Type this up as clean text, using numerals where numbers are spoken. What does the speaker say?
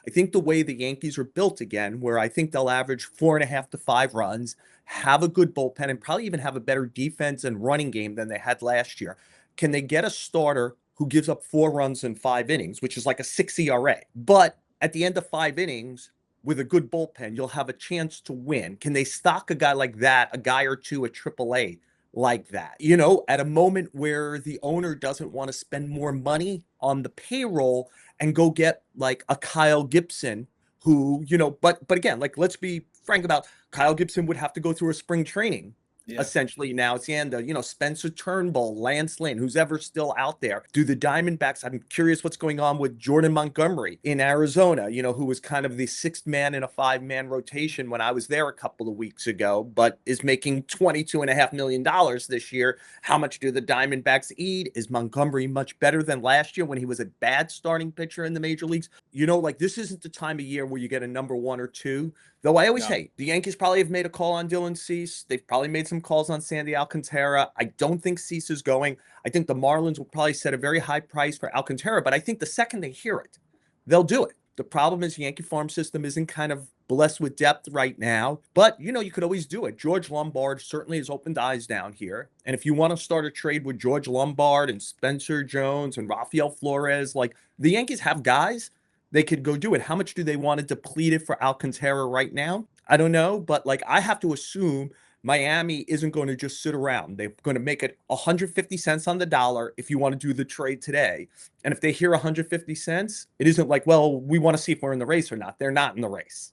I think the way the Yankees are built again, where I think they'll average 4.5 to 5 runs, have a good bullpen, and probably even have a better defense and running game than they had last year. Can they get a starter who gives up 4 runs in 5 innings, which is like a 6 ERA? But at the end of 5 innings, with a good bullpen, you'll have a chance to win. Can they stock a guy like that, a guy or two at AAA like that? At a moment where the owner doesn't want to spend more money on the payroll and go get like a Kyle Gibson who, but again, like let's be frank about Kyle Gibson would have to go through a spring training Yeah. essentially now. It's the end of, Spencer Turnbull, Lance Lynn, who's ever still out there. Do the Diamondbacks, I'm curious what's going on with Jordan Montgomery in Arizona, who was kind of the sixth man in a 5-man rotation when I was there a couple of weeks ago, but is making $22.5 million this year. How much do the Diamondbacks eat? Is Montgomery much better than last year when he was a bad starting pitcher in the major leagues? Like this isn't the time of year where you get a number one or two. Though I always No. say the Yankees probably have made a call on Dylan Cease. They've probably made some calls on Sandy Alcantara. I don't think Cease is going. I think the Marlins will probably set a very high price for Alcantara, but I think the second they hear it, they'll do it. The problem is Yankee farm system isn't kind of blessed with depth right now, but you could always do it. George Lombard certainly has opened eyes down here. And if you want to start a trade with George Lombard and Spencer Jones and Rafael Flores, like the Yankees have guys, they could go do it. How much do they want to deplete it for Alcantara right now? I don't know, but like I have to assume Miami isn't going to just sit around. They're going to make it 150 cents on the dollar if you want to do the trade today. And if they hear 150 cents, it isn't like, well, we want to see if we're in the race or not. They're not in the race.